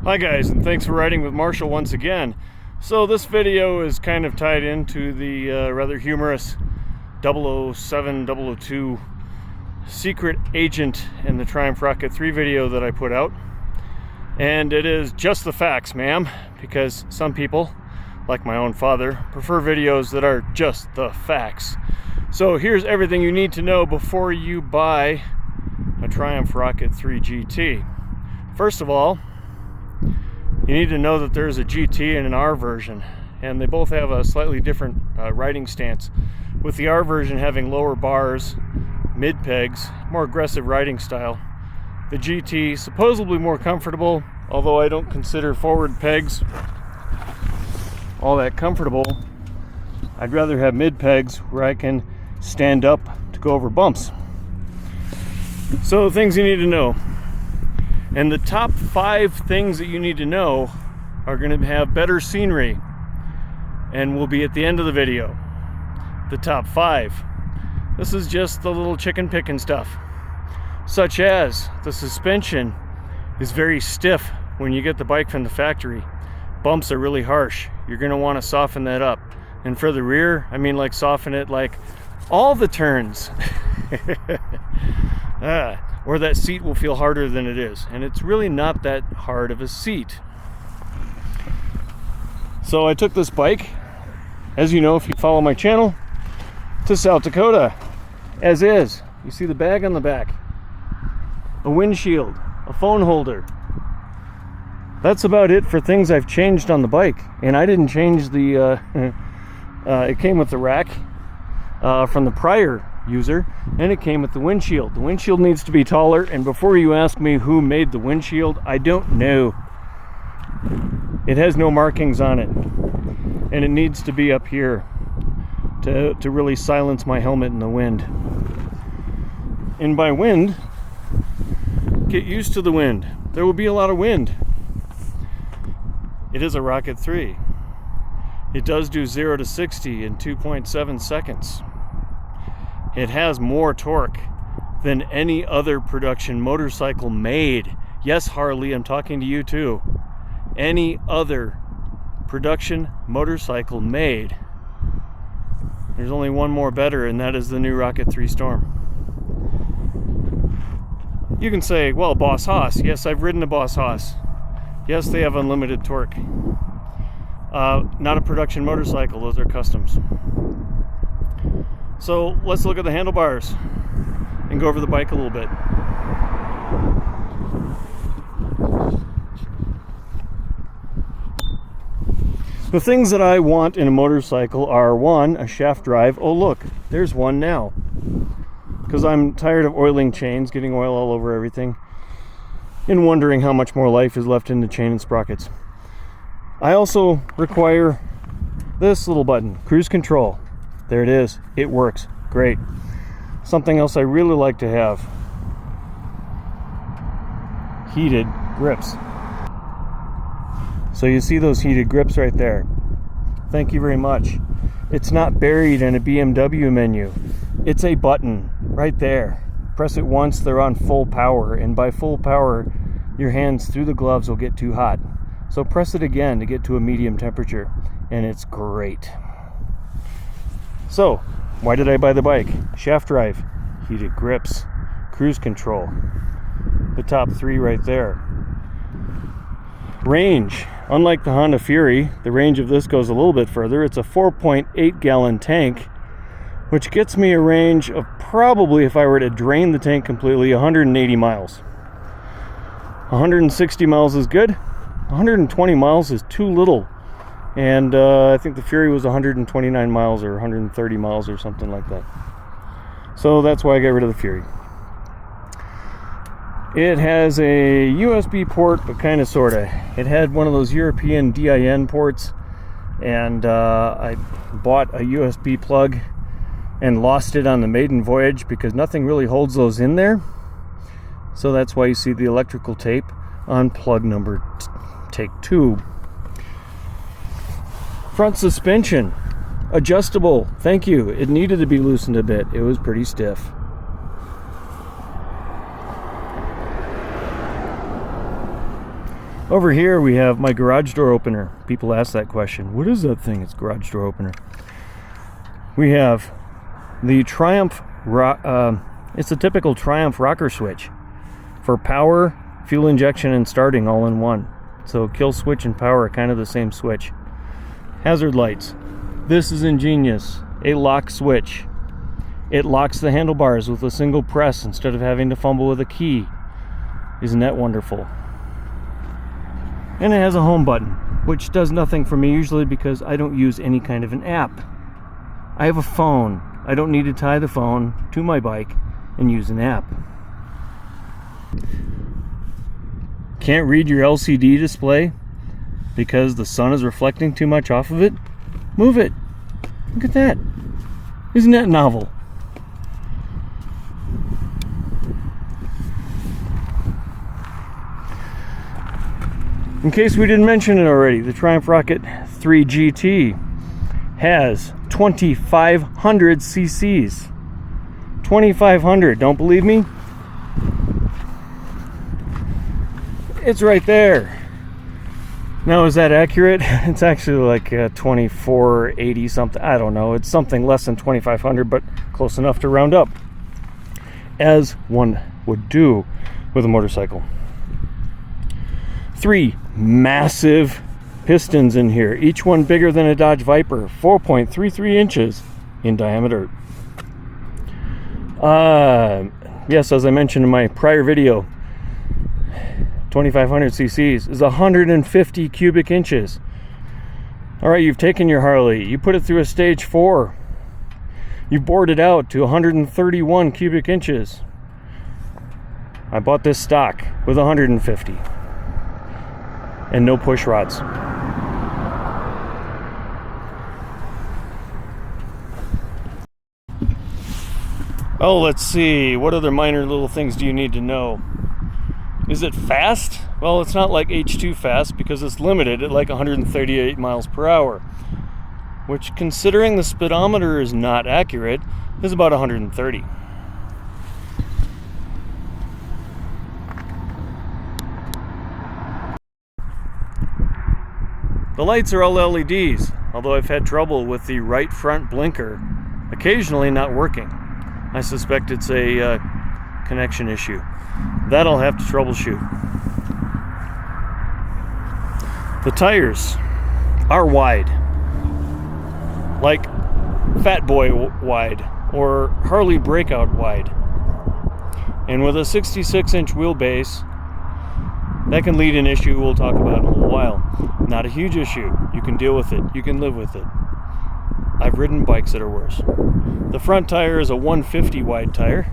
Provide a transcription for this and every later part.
Hi guys, and thanks for riding with Marshall once again. So this video is kind of tied into the rather humorous 007 002 secret agent in the Triumph Rocket 3 video that I put out. And it is just the facts, ma'am, because some people, like my own father, prefer videos that are just the facts. So here's everything you need to know before you buy a Triumph Rocket 3 GT. First of all, you need to know that there's a GT and an R version, and they both have a slightly different riding stance, with the R version having lower bars, mid pegs, more aggressive riding style. The GT supposedly more comfortable, although I don't consider forward pegs all that comfortable. I'd rather have mid pegs where I can stand up to go over bumps. So things you need to know. And the top 5 things that you need to know are going to have better scenery and will be at the end of the video. The top 5. This is just the little chicken picking stuff, such as the suspension is very stiff when you get the bike from the factory. Bumps are really harsh. You're going to want to soften that up. And for the rear, I mean, like, soften it like all the turns. Or that seat will feel harder than it is, and it's really not that hard of a seat. So I took this bike, as you know if you follow my channel, to South Dakota as is. You see the bag on the back, a windshield, a phone holder. That's about it for things I've changed on the bike. And I didn't change the it came with the rack from the prior user, and it came with the windshield. The windshield needs to be taller, and before you ask me who made the windshield, I don't know. It has no markings on it, and it needs to be up here to really silence my helmet in the wind. And by wind, get used to the wind. There will be a lot of wind. It is a Rocket 3. It does do 0 to 60 in 2.7 seconds. It has more torque than any other production motorcycle made. Yes, Harley, I'm talking to you too. Any other production motorcycle made. There's only one more better, and that is the new Rocket 3 Storm. You can say, well, Boss Haas. Yes, I've ridden a Boss Haas. Yes, they have unlimited torque. Not a production motorcycle, those are customs. So let's look at the handlebars and go over the bike a little bit. The things that I want in a motorcycle are, 1, a shaft drive. Oh look, there's one now. Because I'm tired of oiling chains, getting oil all over everything, and wondering how much more life is left in the chain and sprockets. I also require this little button, cruise control. There it is. It works great. Something else I really like to have: heated grips. So you see those heated grips right there. Thank you very much. It's not buried in a BMW menu. It's a button right there. Press it once, they're on full power, and by full power, your hands through the gloves will get too hot. So press it again to get to a medium temperature, and it's great. So, why did I buy the bike? Shaft drive, heated grips, cruise control. The top 3 right there. Range. Unlike the Honda Fury, the range of this goes a little bit further. It's a 4.8 gallon tank, which gets me a range of probably, if I were to drain the tank completely, 180 miles. 160 miles is good. 120 miles is too little. And I think the Fury was 129 miles or 130 miles or something like that. So that's why I got rid of the Fury. It has a USB port, but kind of, sort of. It had one of those European DIN ports, and I bought a USB plug and lost it on the maiden voyage because nothing really holds those in there. So that's why you see the electrical tape on plug number take 2. Front suspension, adjustable. Thank you. It needed to be loosened a bit. It was pretty stiff. Over here we have my garage door opener. People ask that question. What is that thing? It's garage door opener. We have the Triumph, it's a typical Triumph rocker switch for power, fuel injection, and starting all in one. So kill switch and power are kind of the same switch. Hazard lights. This is ingenious. A lock switch. It locks the handlebars with a single press instead of having to fumble with a key. Isn't that wonderful? And it has a home button, which does nothing for me usually because I don't use any kind of an app. I have a phone. I don't need to tie the phone to my bike and use an app. Can't read your LCD display because the sun is reflecting too much off of it? Move it. Look at that. Isn't that novel? In case we didn't mention it already, the Triumph Rocket 3 GT has 2,500 cc's. 2,500, don't believe me? It's right there. Now, is that accurate? It's actually like 2,480 something. I don't know. It's something less than 2,500, but close enough to round up, as one would do with a motorcycle. 3 massive pistons in here, each one bigger than a Dodge Viper, 4.33 inches in diameter. Yes, as I mentioned in my prior video, 2,500 cc's is 150 cubic inches. All right, you've taken your Harley, you put it through a stage 4, you bored it out to 131 cubic inches. I bought this stock with 150 and no push rods. Oh, let's see. What other minor little things do you need to know? Is it fast? Well, it's not like H2 fast because it's limited at like 138 miles per hour, which, considering the speedometer is not accurate, is about 130. The lights are all LEDs, although I've had trouble with the right front blinker occasionally not working. I suspect it's a connection issue. That I'll have to troubleshoot. The tires are wide, like Fat Boy wide or Harley Breakout wide. And with a 66-inch wheelbase, that can lead an issue we'll talk about in a little while. Not a huge issue. You can deal with it. You can live with it. I've ridden bikes that are worse. The front tire is a 150 wide tire.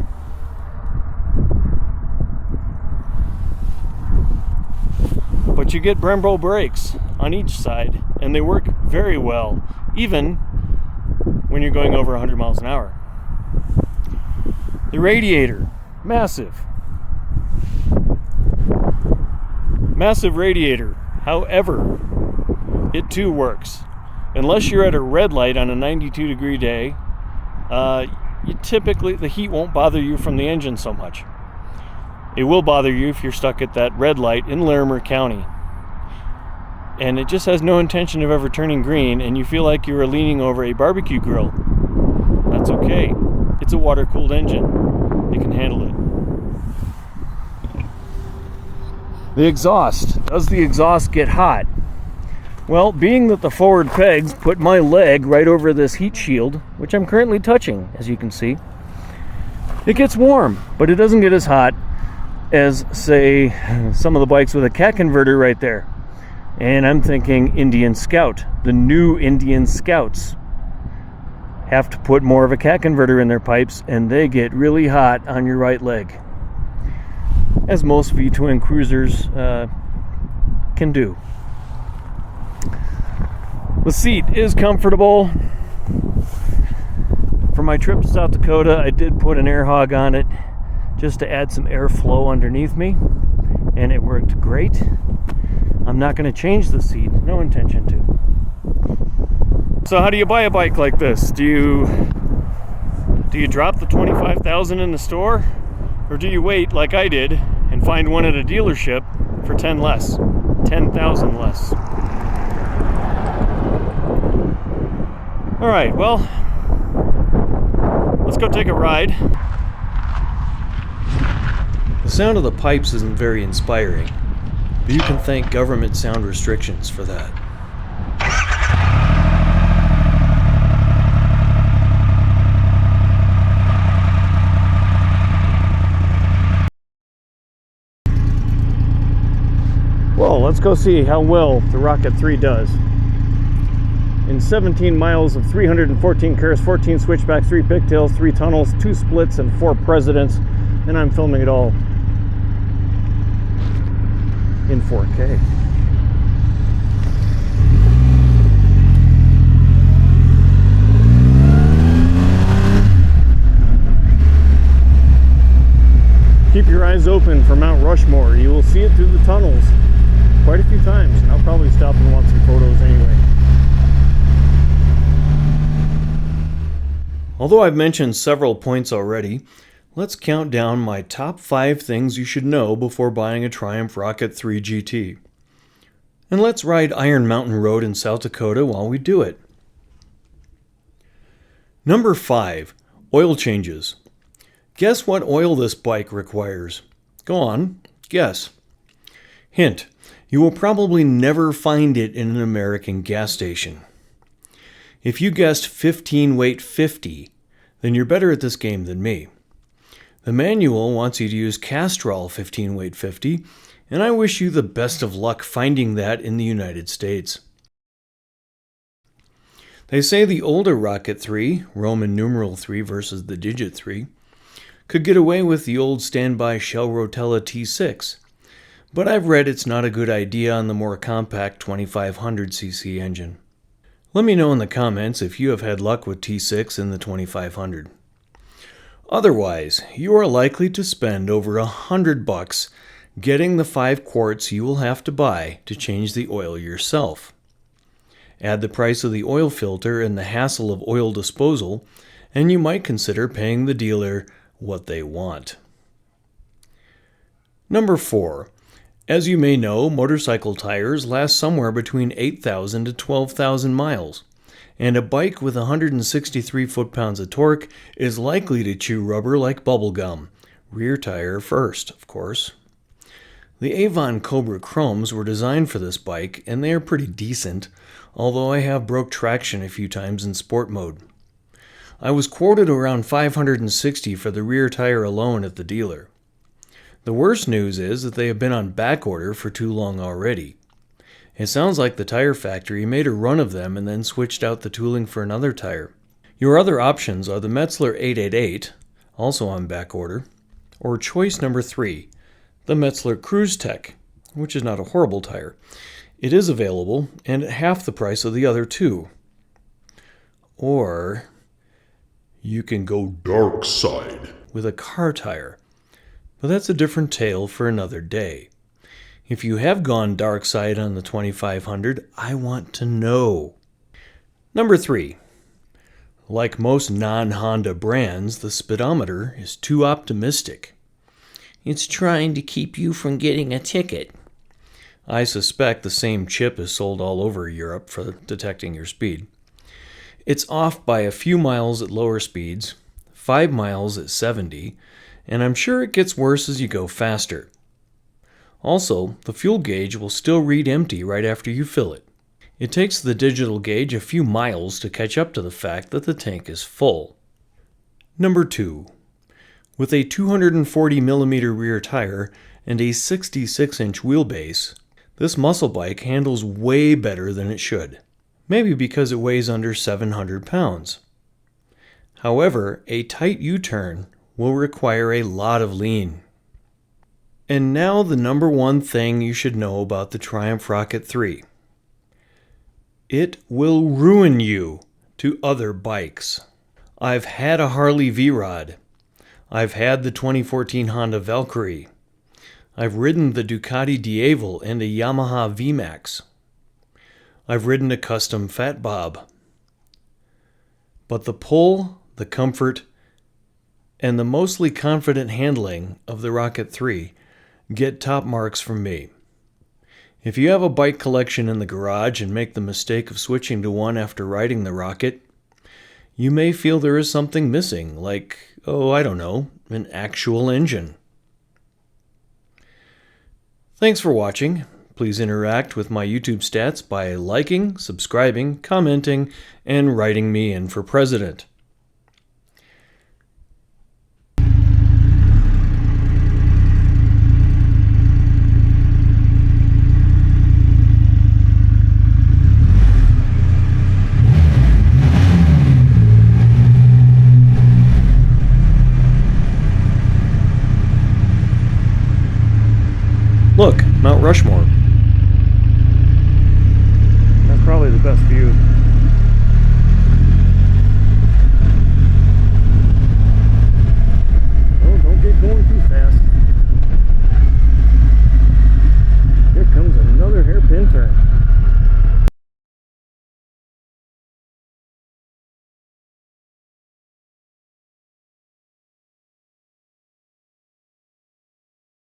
But you get Brembo brakes on each side, and they work very well, even when you're going over 100 miles an hour. The radiator, massive. Massive radiator. However, it too works. Unless you're at a red light on a 92-degree day, the heat won't bother you from the engine so much. It will bother you if you're stuck at that red light in Larimer County. And it just has no intention of ever turning green, and you feel like you are leaning over a barbecue grill. That's okay. It's a water-cooled engine. It can handle it. The exhaust. Does the exhaust get hot? Well, being that the forward pegs put my leg right over this heat shield, which I'm currently touching, as you can see, it gets warm, but it doesn't get as hot as, say, some of the bikes with a cat converter right there. And I'm thinking Indian Scout. The new Indian Scouts have to put more of a cat converter in their pipes, and they get really hot on your right leg, as most V-twin cruisers can do. The seat is comfortable. For my trip to South Dakota, I did put an air hog on it just to add some airflow underneath me, and it worked great. I'm not going to change the seat, no intention to. So how do you buy a bike like this? Do you drop the $25,000 in the store, or do you wait like I did and find one at a dealership for 10 less? 10,000 less. All right, well, let's go take a ride. The sound of the pipes isn't very inspiring, but you can thank government sound restrictions for that. Well, let's go see how well the Rocket 3 does. In 17 miles of 314 cars, 14 switchbacks, 3 pigtails, 3 tunnels, 2 splits, and 4 presidents, and I'm filming it all in 4K. Keep your eyes open for Mount Rushmore. You will see it through the tunnels quite a few times, and I'll probably stop and want some photos anyway. Although I've mentioned several points already, let's count down my top 5 things you should know before buying a Triumph Rocket 3 GT. And let's ride Iron Mountain Road in South Dakota while we do it. Number 5, oil changes. Guess what oil this bike requires? Go on, guess. Hint, you will probably never find it in an American gas station. If you guessed 15 weight 50, then you're better at this game than me. The manual wants you to use Castrol 15 weight 50, and I wish you the best of luck finding that in the United States. They say the older Rocket 3, Roman numeral 3 versus the digit 3, could get away with the old standby Shell Rotella T6, but I've read it's not a good idea on the more compact 2500cc engine. Let me know in the comments if you have had luck with T6 in the 2500. Otherwise, you are likely to spend over $100 getting the 5 quarts you will have to buy to change the oil yourself. Add the price of the oil filter and the hassle of oil disposal, and you might consider paying the dealer what they want. Number 4. As you may know, motorcycle tires last somewhere between 8,000 to 12,000 miles, and a bike with 163 foot-pounds of torque is likely to chew rubber like bubblegum. Rear tire first, of course. The Avon Cobra Chromes were designed for this bike, and they are pretty decent, although I have broke traction a few times in sport mode. I was quoted around $560 for the rear tire alone at the dealer. The worst news is that they have been on back order for too long already. It sounds like the tire factory made a run of them and then switched out the tooling for another tire. Your other options are the Metzler 888, also on back order, or choice number 3, the Metzler Cruise Tech, which is not a horrible tire. It is available and at half the price of the other two. Or you can go dark side with a car tire. But that's a different tale for another day. If you have gone dark side on the 2500, I want to know. Number 3. Like most non-Honda brands, the speedometer is too optimistic. It's trying to keep you from getting a ticket. I suspect the same chip is sold all over Europe for detecting your speed. It's off by a few miles at lower speeds, 5 miles at 70, and I'm sure it gets worse as you go faster. Also, the fuel gauge will still read empty right after you fill it. It takes the digital gauge a few miles to catch up to the fact that the tank is full. Number 2. With a 240mm rear tire and a 66-inch wheelbase, this muscle bike handles way better than it should. Maybe because it weighs under 700 pounds. However, a tight U-turn will require a lot of lean. And now the number 1 thing you should know about the Triumph Rocket 3. It will ruin you to other bikes. I've had a Harley V-Rod. I've had the 2014 Honda Valkyrie. I've ridden the Ducati Diavel and a Yamaha VMAX. I've ridden a custom Fat Bob. But the pull, the comfort, and the mostly confident handling of the Rocket 3 get top marks from me. If you have a bike collection in the garage and make the mistake of switching to one after riding the rocket, you may feel there is something missing, like, oh, I don't know, an actual engine. Thanks for watching. Please interact with my YouTube stats by liking, subscribing, commenting, and writing me in for president. Look, Mount Rushmore. That's probably the best view.